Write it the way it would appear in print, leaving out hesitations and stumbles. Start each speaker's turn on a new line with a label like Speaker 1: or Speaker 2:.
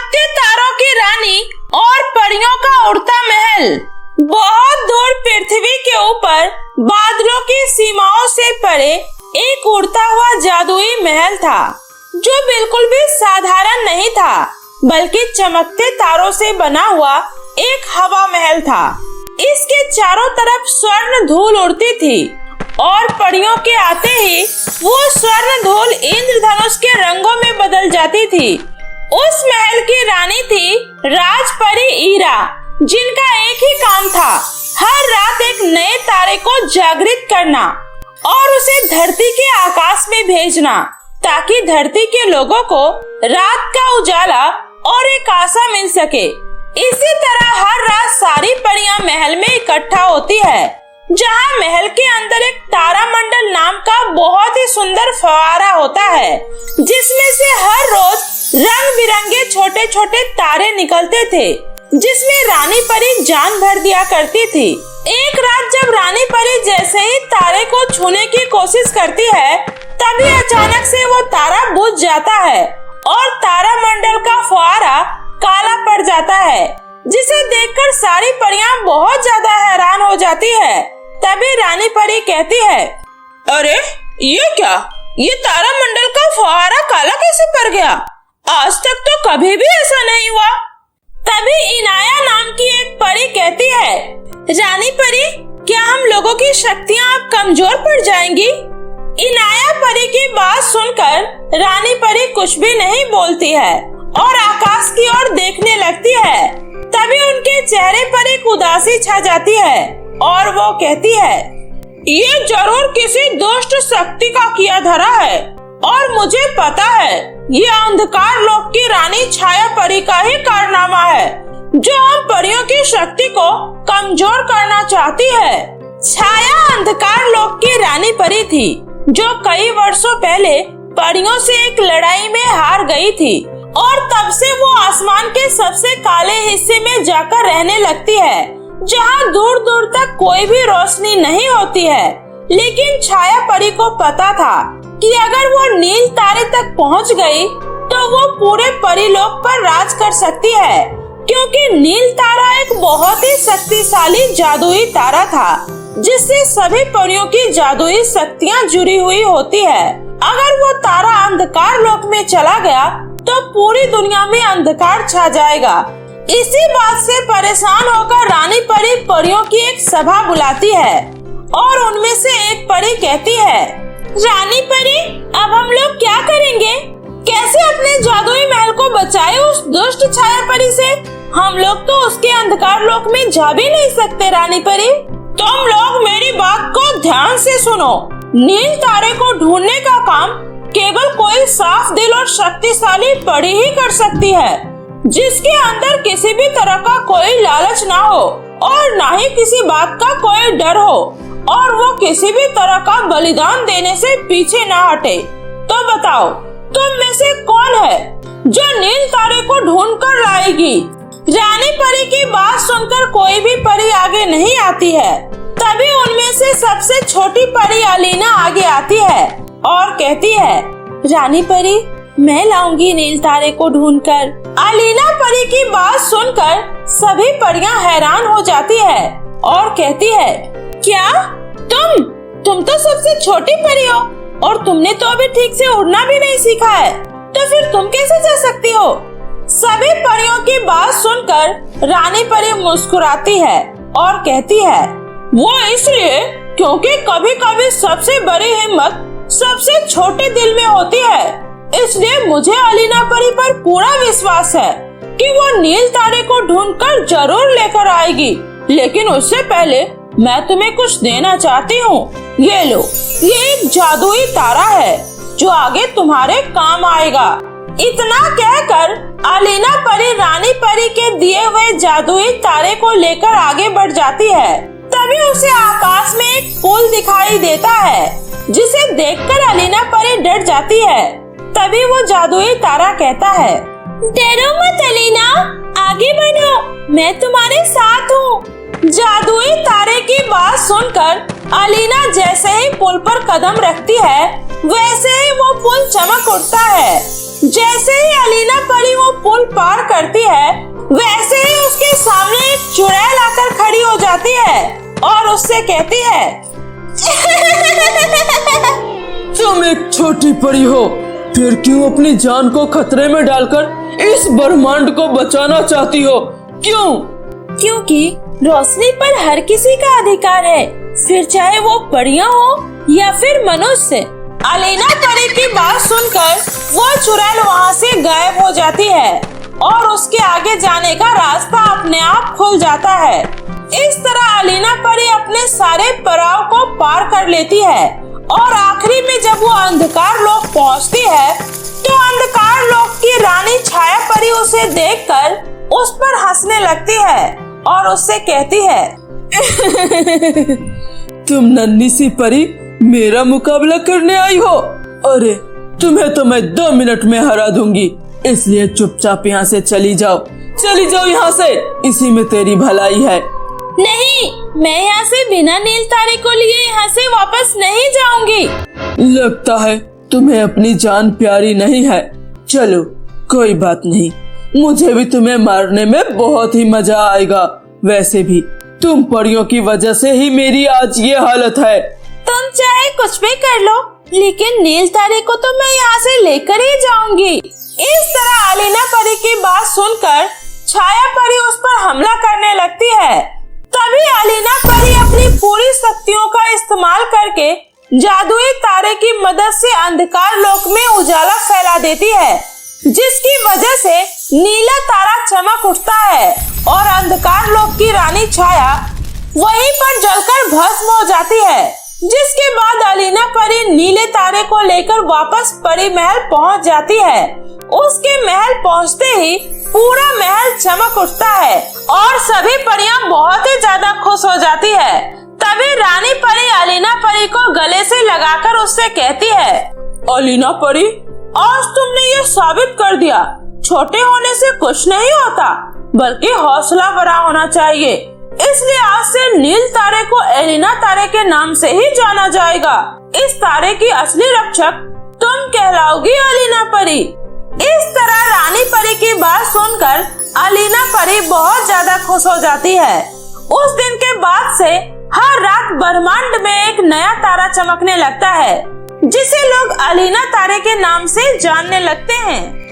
Speaker 1: चमकते तारों की रानी और परियों का उड़ता महल। बहुत दूर पृथ्वी के ऊपर बादलों की सीमाओं से परे एक उड़ता हुआ जादुई महल था, जो बिल्कुल भी साधारण नहीं था, बल्कि चमकते तारों से बना हुआ एक हवा महल था। इसके चारों तरफ स्वर्ण धूल उड़ती थी और परियों के आते ही वो स्वर्ण धूल इंद्रधनुष के रंगों में बदल जाती थी। उस महल की रानी थी राजपरी ईरा, जिनका एक ही काम था, हर रात एक नए तारे को जागृत करना और उसे धरती के आकाश में भेजना, ताकि धरती के लोगों को रात का उजाला और एक आशा मिल सके। इसी तरह हर रात सारी परियां महल में इकट्ठा होती है, जहां महल के अंदर एक तारामंडल नाम का बहुत ही सुंदर फव्वारा होता है, जिसमें से हर रोज रंग बिरंगे छोटे छोटे तारे निकलते थे, जिसमें रानी परी जान भर दिया करती थी। एक रात जब रानी परी जैसे ही तारे को छूने की कोशिश करती है, तभी अचानक से वो तारा बुझ जाता है और तारामंडल का फव्वारा काला पड़ जाता है, जिसे देखकर सारी परियां बहुत ज्यादा हैरान हो जाती है। तभी रानी परी कहती है, अरे ये क्या, ये तारामंडल का फव्वारा काला कैसे पड़ गया? आज तक तो कभी भी ऐसा नहीं हुआ। तभी इनाया नाम की एक परी कहती है, रानी परी, क्या हम लोगों की शक्तियाँ अब कमजोर पड़ जाएंगी? इनाया परी की बात सुनकर रानी परी कुछ भी नहीं बोलती है और आकाश की ओर देखने लगती है। तभी उनके चेहरे पर एक उदासी छा जाती है और वो कहती है, ये जरूर किसी दुष्ट शक्ति का किया धरा है और मुझे पता है ये अंधकार लोक की रानी छाया परी का ही कारनामा है, जो हम परियों की शक्ति को कमजोर करना चाहती है। छाया अंधकार लोक की रानी परी थी, जो कई वर्षों पहले परियों से एक लड़ाई में हार गई थी और तब से वो आसमान के सबसे काले हिस्से में जाकर रहने लगती है, जहाँ दूर दूर तक कोई भी रोशनी नहीं होती है। लेकिन छाया परी को पता था कि अगर वो नील तारे तक पहुँच गई तो वो पूरे परीलोक पर राज कर सकती है, क्योंकि नील तारा एक बहुत ही शक्तिशाली जादुई तारा था, जिससे सभी परियों की जादुई शक्तियाँ जुड़ी हुई होती है। अगर वो तारा अंधकार लोक में चला गया तो पूरी दुनिया में अंधकार छा जाएगा। इसी बात से परेशान होकर रानी परी परियों की एक सभा बुलाती है और उनमें से एक परी कहती है, रानी परी, अब हम लोग क्या करेंगे? कैसे अपने जादुई महल को बचाए उस दुष्ट छाया परी से? हम लोग तो उसके अंधकार लोक में जा भी नहीं सकते। रानी परी, तुम लोग मेरी बात को ध्यान से सुनो। नील तारे को ढूंढने का काम केवल कोई साफ दिल और शक्तिशाली परी ही कर सकती है, जिसके अंदर किसी भी तरह का कोई लालच ना हो और ना ही किसी बात का कोई डर हो, और वो किसी भी तरह का बलिदान देने से पीछे ना हटे। तो बताओ, तुम में से कौन है जो नील तारे को ढूंढ कर लाएगी? रानी परी की बात सुनकर कोई भी परी आगे नहीं आती है। तभी उनमें से सबसे छोटी परी अलीना आगे आती है और कहती है, रानी परी, मैं लाऊंगी नील तारे को ढूंढकर। अलीना परी की बात सुनकर सभी परियां हैरान हो जाती है और कहती है, क्या तुम तो सबसे छोटी परी हो और तुमने तो अभी ठीक से उड़ना भी नहीं सीखा है, तो फिर तुम कैसे जा सकती हो? सभी परियों की बात सुनकर रानी परी मुस्कुराती है और कहती है, वो इसलिए क्योंकि कभी कभी सबसे बड़ी हिम्मत सबसे छोटे दिल में होती है। इसलिए मुझे अलीना परी पर पूरा विश्वास है कि वो नील तारे को ढूंढकर जरूर लेकर आएगी। लेकिन उससे पहले मैं तुम्हें कुछ देना चाहती हूँ। ये लो, ये एक जादुई तारा है जो आगे तुम्हारे काम आएगा। इतना कहकर अलीना परी रानी परी के दिए हुए जादुई तारे को लेकर आगे बढ़ जाती है। तभी उसे आकाश में एक पुल दिखाई देता है, जिसे देखकर अलीना परी डर जाती है। तभी वो जादुई तारा कहता है, डरो मत अलीना, आगे बढ़ो, मैं तुम्हारे साथ हूँ। जादुई तारे की बात सुनकर अलीना जैसे ही पुल पर कदम रखती है, वैसे ही वो पुल चमक उठता है। जैसे ही अलीना परी वो पुल पार करती है वैसे ही उसके सामने एक चुड़ैल आकर खड़ी हो जाती है और उससे कहती है
Speaker 2: तुम एक छोटी परी हो, फिर क्यों अपनी जान को खतरे में डालकर इस ब्रह्मांड को बचाना चाहती हो? क्यों?
Speaker 1: क्योंकि रोशनी पर हर किसी का अधिकार है, फिर चाहे वो परियां हो या फिर मनुष्य। अलीना परी की बात सुनकर वो चुड़ैल वहाँ से गायब हो जाती है और उसके आगे जाने का रास्ता अपने आप खुल जाता है। इस तरह अलीना परी अपने सारे पड़ाव को पार कर लेती है और आखिरी में जब वो अंधकार लोक पहुँचती है तो अंधकार लोक की रानी छाया परी उसे देखकर उस पर हंसने लगती है और उससे कहती है
Speaker 2: तुम नन्ही सी परी मेरा मुकाबला करने आई हो? अरे तुम्हें तो मैं 2 मिनट में हरा दूंगी, इसलिए चुपचाप यहाँ से चली जाओ यहाँ से, इसी में तेरी भलाई है।
Speaker 1: नहीं, मैं यहाँ से बिना नील तारे को लिए यहाँ से वापस नहीं जाऊंगी।
Speaker 2: लगता है तुम्हें अपनी जान प्यारी नहीं है। चलो कोई बात नहीं, मुझे भी तुम्हें मारने में बहुत ही मजा आएगा। वैसे भी तुम परियों की वजह से ही मेरी आज ये हालत है।
Speaker 1: तुम चाहे कुछ भी कर लो, लेकिन नील तारे को तो मैं यहाँ से लेकर ही जाऊंगी। इस तरह अलीना परी की बात सुनकर छाया परी उस पर हमला करने लगती है। तभी अलीना परी अपनी पूरी शक्तियों का इस्तेमाल करके जादुई तारे की मदद से अंधकार लोक में उजाला फैला देती है, जिसकी वजह से नीला तारा चमक उठता है और अंधकार लोक की रानी छाया वहीं पर जलकर भस्म हो जाती है। जिसके बाद अलीना परी नीले तारे को लेकर वापस परी महल पहुंच जाती है। उसके महल पहुंचते ही पूरा महल चमक उठता है और सभी परियां बहुत ही ज्यादा खुश हो जाती है। तभी रानी परी अलीना परी को गले से लगाकर उससे कहती है,
Speaker 2: अलीना परी,
Speaker 1: आज तुमने ये साबित कर दिया, छोटे होने से कुछ नहीं होता, बल्कि हौसला बड़ा होना चाहिए। इसलिए आज से नील तारे को एलिना तारे के नाम से ही जाना जाएगा। इस तारे की असली रक्षक तुम कहलाओगी अलीना परी। इस तरह रानी परी की बात सुनकर अलीना परी बहुत ज्यादा खुश हो जाती है। उस दिन के बाद से हर रात ब्रह्मांड में एक नया तारा चमकने लगता है, जिसे लोग अलीना तारे के नाम से जानने लगते हैं।